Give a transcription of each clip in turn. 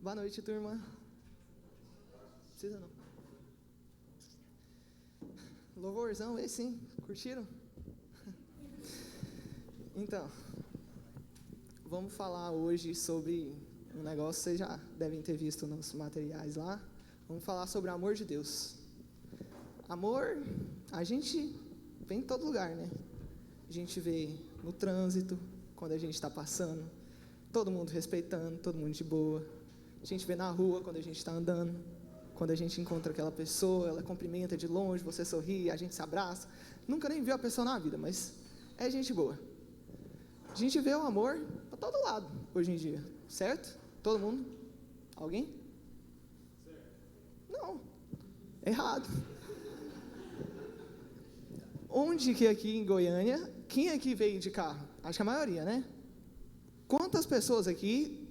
Boa noite, turma. Precisa não. Louvorzão, esse sim. Curtiram? Então, vamos falar hoje sobre um negócio que vocês já devem ter visto nos materiais lá. Vamos falar sobre o amor de Deus. Amor, a gente vê em todo lugar, né? A gente vê no trânsito, quando a gente está passando, todo mundo respeitando, todo mundo de boa. A gente vê na rua, quando a gente está andando, quando a gente encontra aquela pessoa, ela cumprimenta de longe, você sorri, a gente se abraça. Nunca nem viu a pessoa na vida, mas é gente boa. A gente vê o amor para todo lado, hoje em dia, certo? Todo mundo? Alguém? Não, errado. Onde que aqui em Goiânia, quem aqui veio de carro? Acho que a maioria, né? Quantas pessoas aqui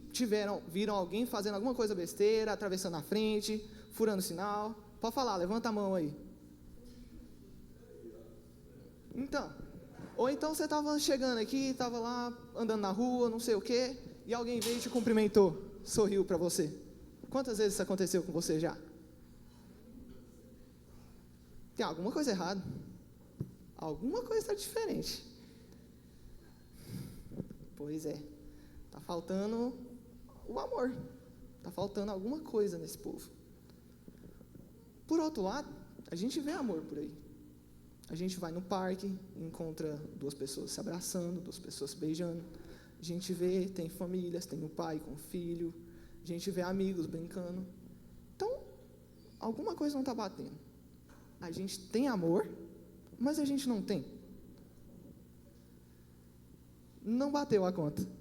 viram alguém fazendo alguma coisa besteira, atravessando a frente, furando sinal? Pode falar, levanta a mão aí. Então, ou então você estava chegando aqui, estava lá andando na rua, não sei o quê, e alguém veio e te cumprimentou, sorriu para você. Quantas vezes isso aconteceu com você já? Tem alguma coisa errada. Alguma coisa está diferente. Pois é. Está faltando o amor. Está faltando alguma coisa nesse povo. Por outro lado, a gente vê amor por aí. A gente vai no parque, encontra duas pessoas se abraçando, duas pessoas se beijando. A gente vê, tem famílias, tem o pai com o filho. A gente vê amigos brincando. Então, alguma coisa não está batendo. A gente tem amor, mas a gente não tem. Não bateu a conta.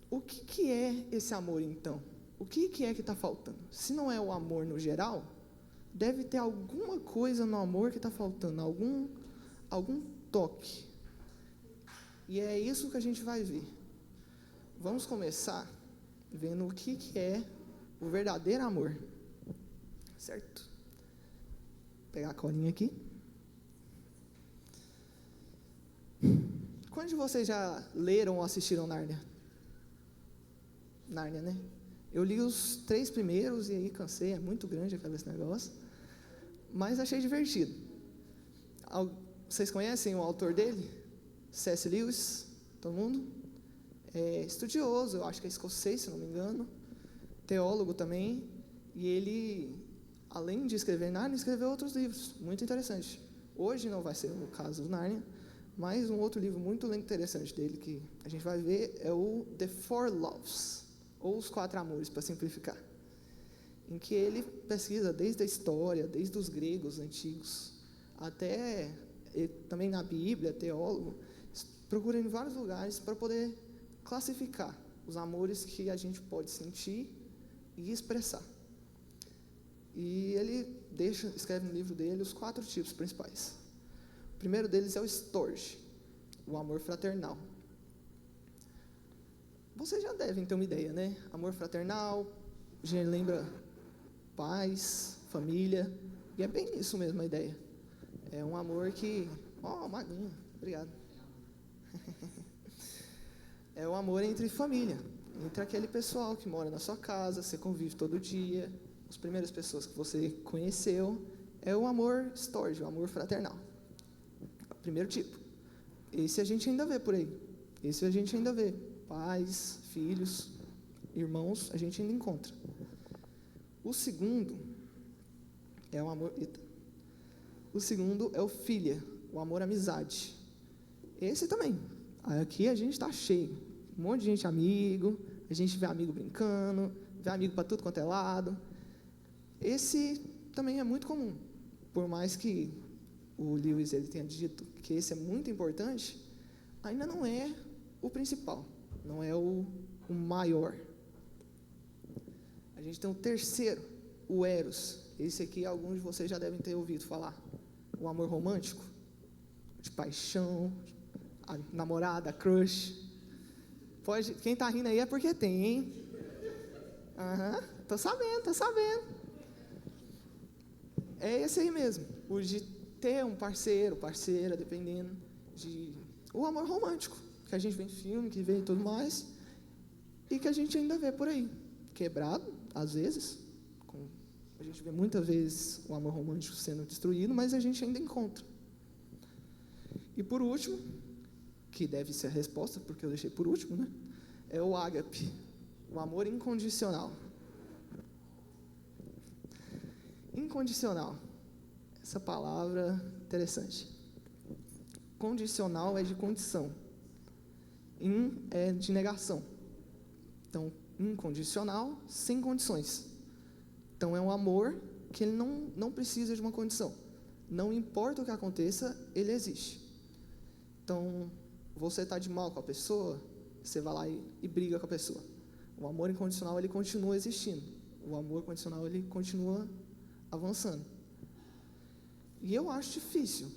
O que é esse amor, então? O que é que está faltando? Se não é o amor no geral, deve ter alguma coisa no amor que está faltando, algum toque. E é isso que a gente vai ver. Vamos começar vendo o que é o verdadeiro amor. Certo? Vou pegar a colinha aqui. Quantos de vocês já leram ou assistiram Nárnia? Nárnia, né? Eu li os 3 primeiros e aí cansei, é muito grande esse negócio. Mas achei divertido. Vocês conhecem o autor dele? C.S. Lewis? Todo mundo? É estudioso, eu acho que é escocês, se não me engano. Teólogo também. E ele, além de escrever Nárnia, escreveu outros livros, muito interessantes. Hoje não vai ser o caso do Nárnia, mas um outro livro muito interessante dele que a gente vai ver é o The Four Loves, ou Os 4 Amores, para simplificar, em que ele pesquisa desde a história, desde os gregos antigos, até também na Bíblia, teólogo, procura em vários lugares para poder classificar os amores que a gente pode sentir e expressar. E ele escreve no livro dele os 4 tipos principais. O primeiro deles é o storge, o amor fraternal. Vocês já devem ter uma ideia, né? Amor fraternal, a gente lembra pais, família, e é bem isso mesmo a ideia. É um amor que... Maguinha, obrigado. É um amor entre família, entre aquele pessoal que mora na sua casa, você convive todo dia, as primeiras pessoas que você conheceu, é o amor storge, o amor fraternal. Primeiro tipo. Esse a gente ainda vê por aí. Esse a gente ainda vê. Pais, filhos, irmãos, a gente ainda encontra. O segundo é o amor... O segundo é o filia, o amor amizade. Esse também. Aqui a gente está cheio. Um monte de gente amigo, a gente vê amigo brincando, vê amigo para tudo quanto é lado. Esse também é muito comum. Por mais que o Lewis ele tenha dito que esse é muito importante, ainda não é o principal, não é o maior. A gente tem o terceiro, o eros. Esse aqui alguns de vocês já devem ter ouvido falar. O amor romântico, de paixão, a namorada, a crush. Quem está rindo aí é porque tem, hein? Tô sabendo. É esse aí mesmo, o de ter um parceiro, parceira, dependendo, o amor romântico, que a gente vê em filme, que vê e tudo mais. e que a gente ainda vê por aí, quebrado, às vezes. A gente vê muitas vezes o amor romântico sendo destruído, mas a gente ainda encontra. E por último, que deve ser a resposta, porque eu deixei por último, né? É o ágape, o amor incondicional. Incondicional. Essa palavra interessante. Condicional é de condição. In é de negação. Então, incondicional, sem condições. Então, é um amor que ele não precisa de uma condição. Não importa o que aconteça, ele existe. Então, você está de mal com a pessoa, você vai lá e briga com a pessoa. O amor incondicional, ele continua existindo. O amor condicional, ele continua avançando. E eu acho difícil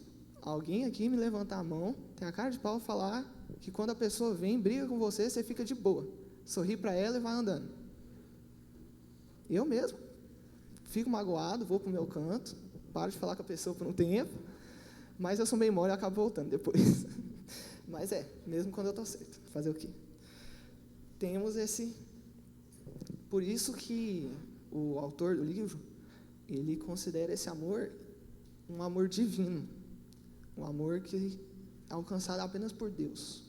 alguém aqui me levantar a mão, ter a cara de pau e falar que quando a pessoa vem, briga com você, você fica de boa. Sorri para ela e vai andando. Eu mesmo fico magoado, vou para o meu canto, paro de falar com a pessoa por um tempo, mas eu sou meio mole e acabo voltando depois. Mas mesmo quando eu estou certo, fazer o quê? Temos esse... Por isso que o autor do livro, ele considera esse amor um amor divino, um amor que é alcançado apenas por Deus.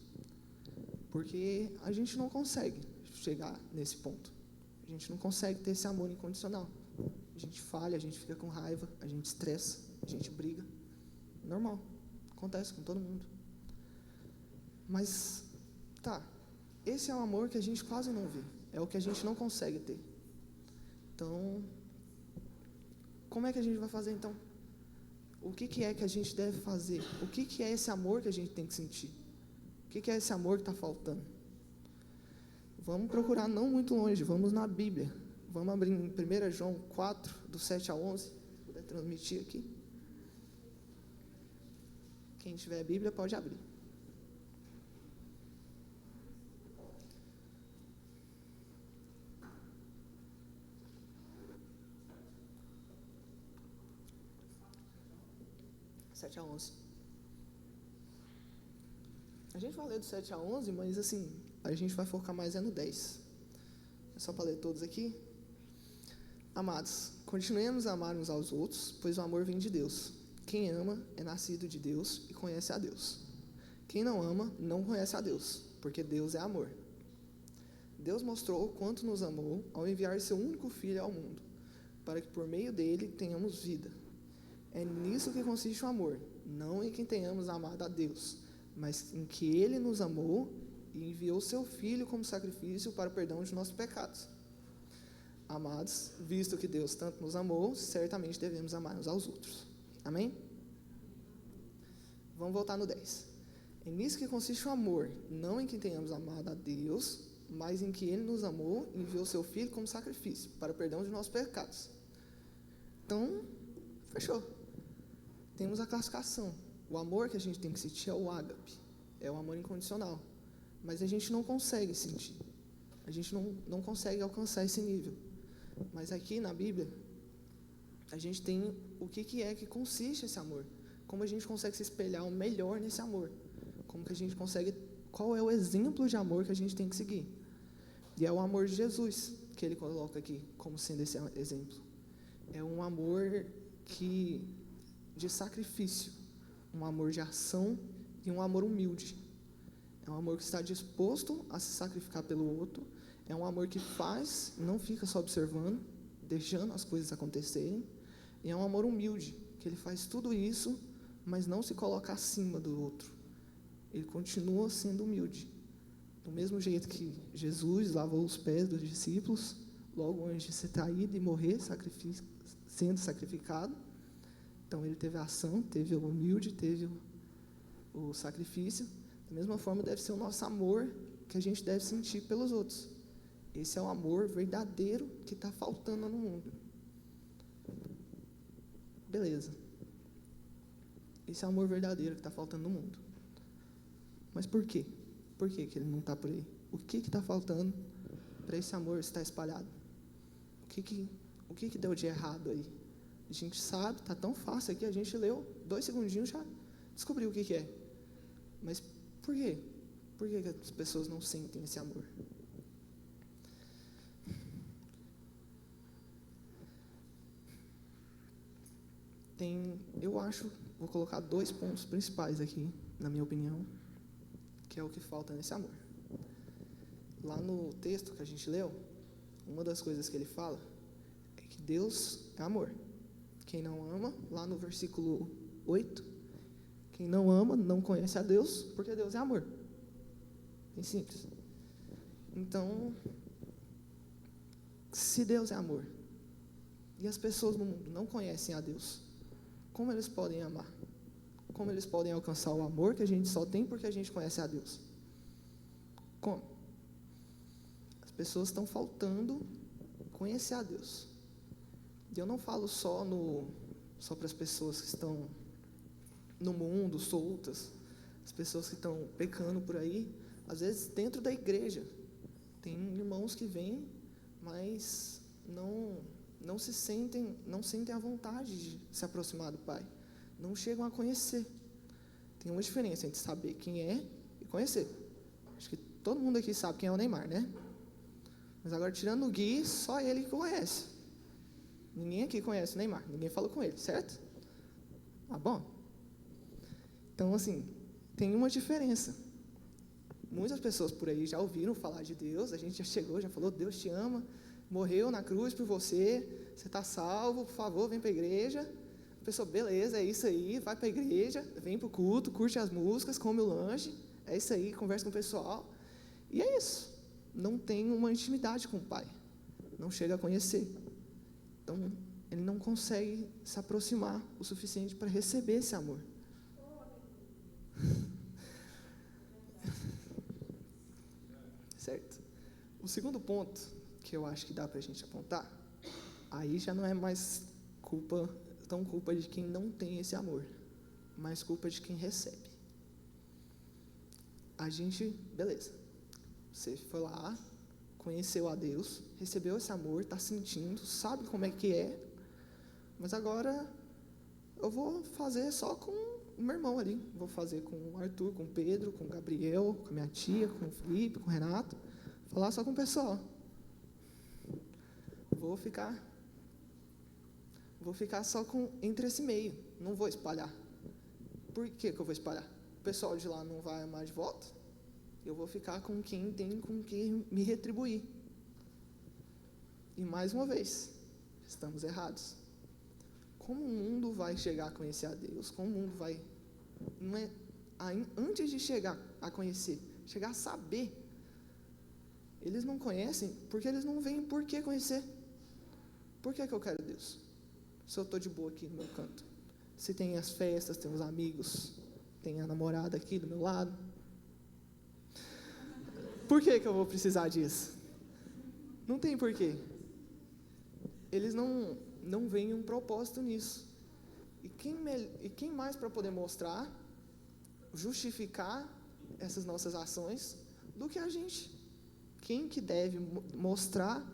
Porque a gente não consegue chegar nesse ponto. A gente não consegue ter esse amor incondicional. A gente falha, a gente fica com raiva, a gente estressa, a gente briga. Normal, acontece com todo mundo. Mas, esse é um amor que a gente quase não vê. É o que a gente não consegue ter. Então, como é que a gente vai fazer então? O que é que a gente deve fazer? O que é esse amor que a gente tem que sentir? O que é esse amor que está faltando? Vamos procurar não muito longe, vamos na Bíblia. Vamos abrir em 1 João 4, do 7 a 11. Se puder transmitir aqui. Quem tiver a Bíblia pode abrir. A 11. A gente vai ler do 7 a 11, mas assim, a gente vai focar mais no 10. É só para ler todos aqui. Amados, continuemos a amar uns aos outros, pois o amor vem de Deus. Quem ama é nascido de Deus e conhece a Deus. Quem não ama não conhece a Deus, porque Deus é amor. Deus mostrou o quanto nos amou ao enviar seu único Filho ao mundo, para que por meio dele tenhamos vida. É nisso que consiste o amor, não em que tenhamos amado a Deus, mas em que Ele nos amou e enviou seu Filho como sacrifício para o perdão de nossos pecados. Amados, visto que Deus tanto nos amou, certamente devemos amar uns aos outros. Amém? Vamos voltar no 10. É nisso que consiste o amor, não em que tenhamos amado a Deus, mas em que Ele nos amou e enviou seu Filho como sacrifício para o perdão de nossos pecados. Então, fechou. Temos a classificação. O amor que a gente tem que sentir é o ágape, é o amor incondicional. Mas a gente não consegue sentir. A gente não consegue alcançar esse nível. Mas aqui na Bíblia, a gente tem o que é que consiste esse amor. Como a gente consegue se espelhar o melhor nesse amor. Como que a gente consegue... Qual é o exemplo de amor que a gente tem que seguir. E é o amor de Jesus que ele coloca aqui como sendo esse exemplo. É um amor de sacrifício, um amor de ação e um amor humilde. É um amor que está disposto a se sacrificar pelo outro. É um amor que faz, não fica só observando, deixando as coisas acontecerem. E é um amor humilde, que ele faz tudo isso, mas não se coloca acima do outro. Ele continua sendo humilde. Do mesmo jeito que Jesus lavou os pés dos discípulos, logo antes de ser traído e morrer, sendo sacrificado. Então, ele teve a ação, teve o humilde, teve o sacrifício. Da mesma forma, deve ser o nosso amor que a gente deve sentir pelos outros. Esse é o amor verdadeiro que está faltando no mundo. Beleza. Esse é o amor verdadeiro que está faltando no mundo. Mas por quê? Por que ele não está por aí? O que está faltando para esse amor estar espalhado? O que deu de errado aí? A gente sabe, está tão fácil aqui, a gente leu 2 segundinhos já descobriu o que é. Mas por quê? Por que as pessoas não sentem esse amor? vou colocar 2 pontos principais aqui, na minha opinião, que é o que falta nesse amor. Lá no texto que a gente leu, uma das coisas que ele fala é que Deus é amor. Quem não ama, lá no versículo 8, quem não ama não conhece a Deus, porque Deus é amor. Bem simples. Então, se Deus é amor, e as pessoas no mundo não conhecem a Deus, como eles podem amar? Como eles podem alcançar o amor que a gente só tem porque a gente conhece a Deus? Como? As pessoas estão faltando conhecer a Deus. E eu não falo só para as pessoas que estão no mundo, soltas, as pessoas que estão pecando por aí. Às vezes, dentro da igreja, tem irmãos que vêm, mas não sentem a vontade de se aproximar do Pai. Não chegam a conhecer. Tem uma diferença entre saber quem é e conhecer. Acho que todo mundo aqui sabe quem é o Neymar, né? Mas agora, tirando o Gui, só ele que conhece. Ninguém aqui conhece o Neymar. Ninguém falou com ele, certo? Ah, bom. Então, assim, tem uma diferença. Muitas pessoas por aí já ouviram falar de Deus. A gente já chegou, já falou, Deus te ama. Morreu na cruz por você. Você está salvo, por favor, vem para a igreja. A pessoa, beleza, é isso aí. Vai para a igreja, vem para o culto, curte as músicas, come o lanche. É isso aí, conversa com o pessoal. E é isso. Não tem uma intimidade com o Pai. Não chega a conhecer. Então, ele não consegue se aproximar o suficiente para receber esse amor. Certo? O segundo ponto que eu acho que dá para a gente apontar, aí já não é mais culpa de quem não tem esse amor, mas culpa de quem recebe. A gente, beleza, você foi lá, conheceu a Deus, recebeu esse amor, está sentindo, sabe como é que é, mas agora eu vou fazer só com o meu irmão ali, vou fazer com o Arthur, com o Pedro, com o Gabriel, com a minha tia, com o Felipe, com o Renato, falar só com o pessoal. Vou ficar só entre esse meio, não vou espalhar. Por que eu vou espalhar? O pessoal de lá não vai amar de volta, eu vou ficar com quem tem com que me retribuir. E mais uma vez, estamos errados. Como o mundo vai chegar a conhecer a Deus? Como o mundo vai... Não é, antes de chegar a conhecer, chegar a saber, eles não conhecem porque eles não veem por que conhecer. Por que eu quero Deus? Se eu estou de boa aqui no meu canto. Se tem as festas, tem os amigos, tem a namorada aqui do meu lado. Por que eu vou precisar disso? Não tem porquê. Eles não veem um propósito nisso. E quem mais para poder mostrar, justificar essas nossas ações do que a gente? Quem que deve mostrar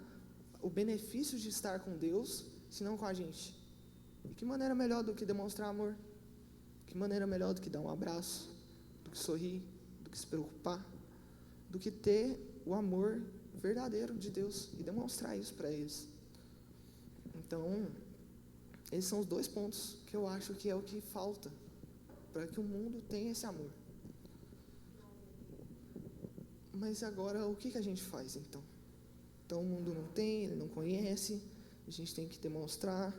o benefício de estar com Deus, se não com a gente? E que maneira melhor do que demonstrar amor? Que maneira melhor do que dar um abraço, do que sorrir, do que se preocupar, do que ter o amor verdadeiro de Deus e demonstrar isso para eles? Então, esses são os 2 pontos que eu acho que é o que falta para que o mundo tenha esse amor. Mas agora, o que a gente faz, então? Então, o mundo não tem, ele não conhece, a gente tem que demonstrar.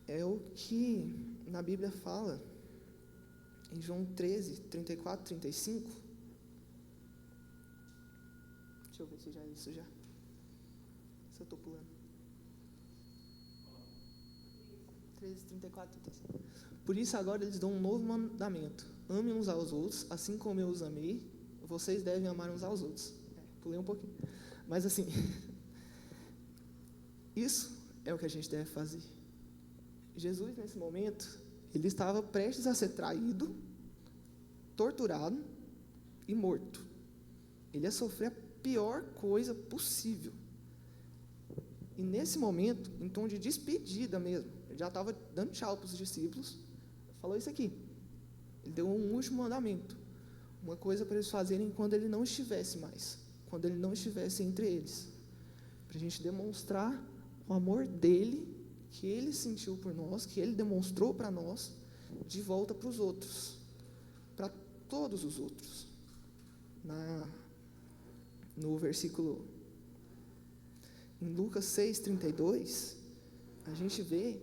É o que na Bíblia fala, em João 13, 34, 35. Deixa eu ver se já é isso já. Se eu estou pulando. 13, 34, 35. Por isso agora eles dão um novo mandamento. Amem uns aos outros, assim como eu os amei, vocês devem amar uns aos outros. Pulei um pouquinho. Mas assim, isso é o que a gente deve fazer. Jesus, nesse momento, ele estava prestes a ser traído, torturado e morto. Ele ia sofrer a pior coisa possível. E nesse momento, em tom de despedida mesmo, ele já estava dando tchau para os discípulos, falou isso aqui. Ele deu um último mandamento, uma coisa para eles fazerem quando ele não estivesse mais, quando ele não estivesse entre eles, para a gente demonstrar o amor dele que Ele sentiu por nós, que Ele demonstrou para nós, de volta para os outros, para todos os outros. No versículo, em Lucas 6:32, a gente vê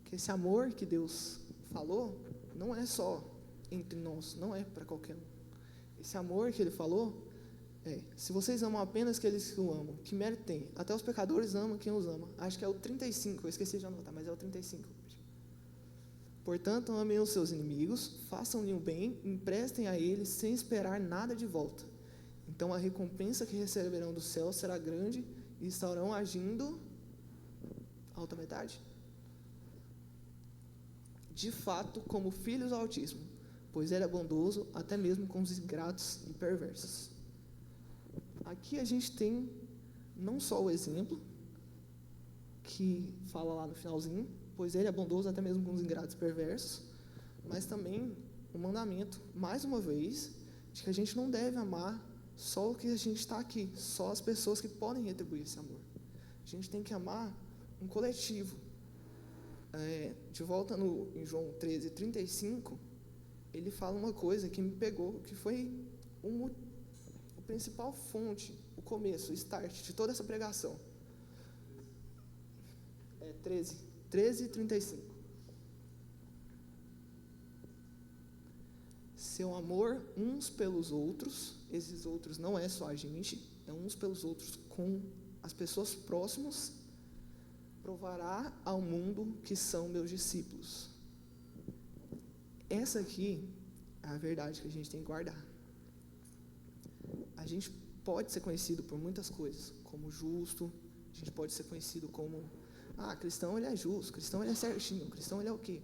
que esse amor que Deus falou não é só entre nós, não é para qualquer um. Esse amor que Ele falou se vocês amam apenas aqueles que o amam, que mérito tem? Até os pecadores amam quem os ama. Acho que é o 35, eu esqueci de anotar, mas é o 35. Portanto, amem os seus inimigos, façam-lhe o bem, emprestem a eles sem esperar nada de volta. Então a recompensa que receberão do céu será grande e estarão agindo alta metade. De fato, como filhos do Altíssimo, pois Ele é bondoso até mesmo com os ingratos e perversos. Aqui a gente tem não só o exemplo, que fala lá no finalzinho, pois Ele é bondoso até mesmo com os ingratos e perversos, mas também o mandamento, mais uma vez, de que a gente não deve amar só o que a gente está aqui, só as pessoas que podem retribuir esse amor. A gente tem que amar um coletivo. De volta em João 13:35, ele fala uma coisa que me pegou, que foi a principal fonte, o começo, o start de toda essa pregação. 13:35. Seu amor uns pelos outros, esses outros não é só a gente, é uns pelos outros com as pessoas próximas, provará ao mundo que são meus discípulos. Essa aqui é a verdade que a gente tem que guardar. A gente pode ser conhecido por muitas coisas, como justo, a gente pode ser conhecido como, cristão ele é justo, cristão ele é certinho, cristão ele é o quê?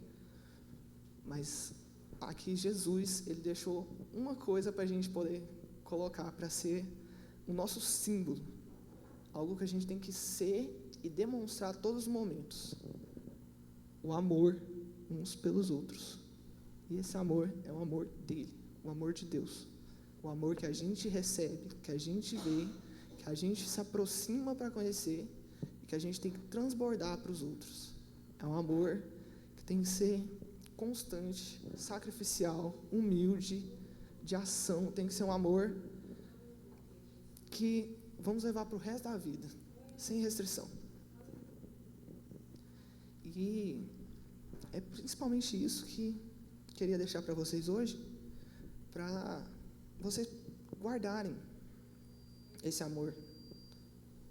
Mas aqui Jesus, ele deixou uma coisa para a gente poder colocar, para ser o nosso símbolo, algo que a gente tem que ser e demonstrar a todos os momentos, o amor uns pelos outros. E esse amor é o amor dele, o amor de Deus, o amor que a gente recebe, que a gente vê, que a gente se aproxima para conhecer e que a gente tem que transbordar para os outros. É um amor que tem que ser constante, sacrificial, humilde, de ação. Tem que ser um amor que vamos levar para o resto da vida, sem restrição. E é principalmente isso que queria deixar para vocês hoje, para vocês guardarem esse amor.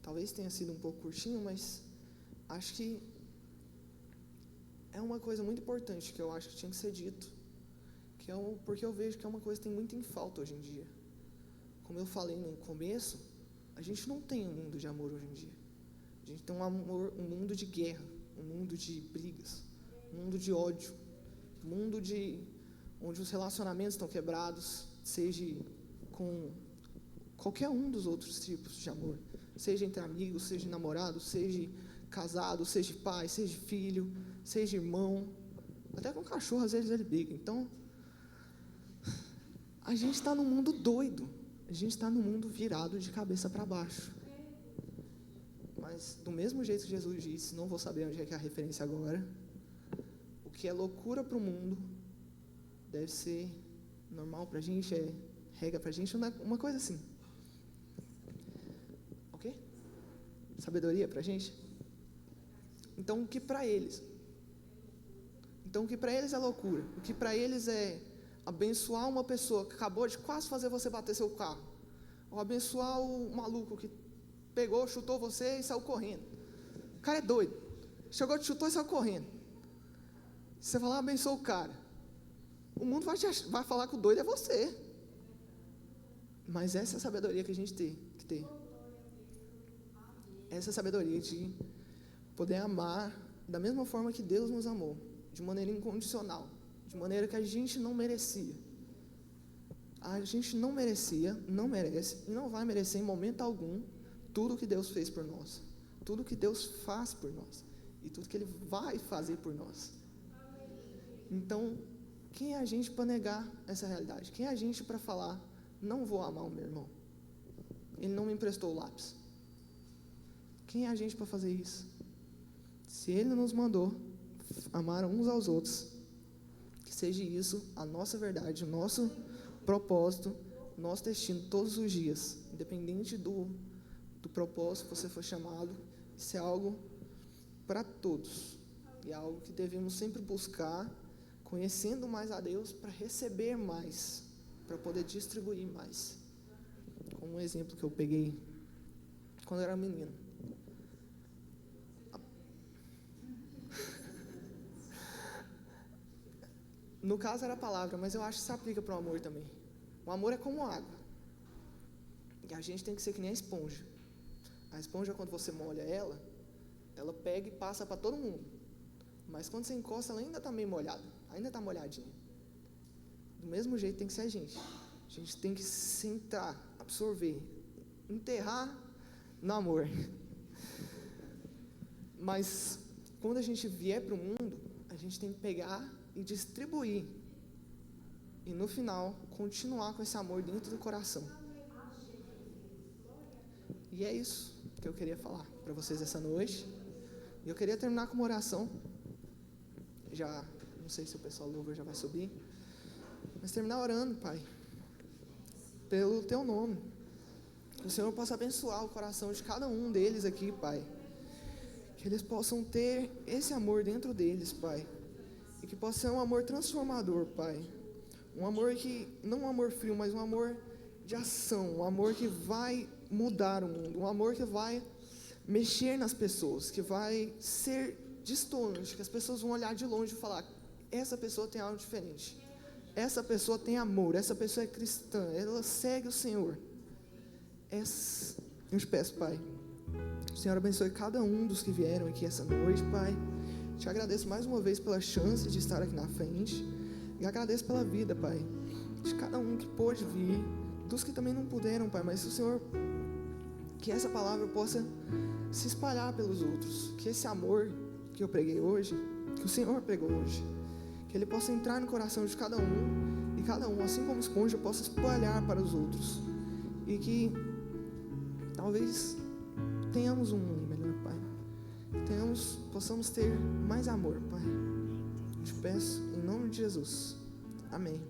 Talvez tenha sido um pouco curtinho, mas acho que é uma coisa muito importante que eu acho que tinha que ser dito, porque eu vejo que é uma coisa que tem muito em falta hoje em dia. Como eu falei no começo, a gente não tem um mundo de amor hoje em dia. A gente tem um mundo de guerra, um mundo de brigas, um mundo de ódio, um mundo onde os relacionamentos estão quebrados, seja com qualquer um dos outros tipos de amor, seja entre amigos, seja namorado, seja casado, seja pai, seja filho, seja irmão, até com cachorro às vezes ele briga. Então, a gente está num mundo doido, a gente está num mundo virado de cabeça para baixo. Mas do mesmo jeito que Jesus disse, não vou saber onde é que é a referência agora, o que é loucura para o mundo deve ser normal para a gente, é regra para a gente, uma coisa assim. Ok? Sabedoria para a gente? Então o que para eles é loucura, o que para eles é abençoar uma pessoa que acabou de quase fazer você bater seu carro, ou abençoar o maluco que pegou, chutou você e saiu correndo. O cara é doido, chegou, te chutou e saiu correndo. Você vai lá, abençoa o cara, o mundo vai falar que o doido é você. Mas essa é a sabedoria que a gente tem que ter. Essa é a sabedoria de poder amar da mesma forma que Deus nos amou, de maneira incondicional, de maneira que a gente não merecia. A gente não merecia, não merece e não vai merecer em momento algum tudo que Deus fez por nós, tudo que Deus faz por nós e tudo que Ele vai fazer por nós. Então, quem é a gente para negar essa realidade? Quem é a gente para falar, não vou amar o meu irmão, ele não me emprestou o lápis? Quem é a gente para fazer isso? Se Se Ele nos mandou amar uns aos outros, que seja isso a nossa verdade, o nosso propósito, nosso destino todos os dias, independente do propósito que você for chamado. Isso é algo para todos, e é algo que devemos sempre buscar, conhecendo mais a Deus, para receber mais, para poder distribuir mais. Como um exemplo que eu peguei quando eu era menino. No caso era a palavra, mas eu acho que se aplica para o amor também. O amor é como água, e a gente tem que ser que nem a esponja. A esponja, quando você molha ela pega e passa para todo mundo. Mas quando você encosta, ela ainda está meio molhada, ainda está molhadinha. Do mesmo jeito tem que ser a gente. A gente tem que sentar, absorver, enterrar no amor. Mas quando a gente vier para o mundo, a gente tem que pegar e distribuir. E no final, continuar com esse amor dentro do coração. E é isso que eu queria falar para vocês essa noite. E eu queria terminar com uma oração. Já, não sei se o pessoal louva já vai subir. Mas terminar orando, Pai, pelo Teu nome. Que o Senhor possa abençoar o coração de cada um deles aqui, Pai. Que eles possam ter esse amor dentro deles, Pai. E que possa ser um amor transformador, Pai. Um amor que, não um amor frio, mas um amor de ação. Um amor que vai mudar o mundo. Um amor que vai mexer nas pessoas. Que vai ser distante. Que as pessoas vão olhar de longe e falar: essa pessoa tem algo diferente. Essa pessoa tem amor. Essa pessoa é cristã. Ela segue o Senhor. Eu te peço, Pai, o Senhor abençoe cada um dos que vieram aqui essa noite, Pai. Te agradeço mais uma vez pela chance de estar aqui na frente. E agradeço pela vida, Pai, de cada um que pôde vir, dos que também não puderam, Pai. Mas o Senhor, que essa palavra possa se espalhar pelos outros. Que esse amor que eu preguei hoje, que o Senhor pregou hoje, que ele possa entrar no coração de cada um. E cada um, assim como esponja, possa espalhar para os outros. E que talvez tenhamos um mundo melhor, Pai. Possamos ter mais amor, Pai. Te peço em nome de Jesus. Amém.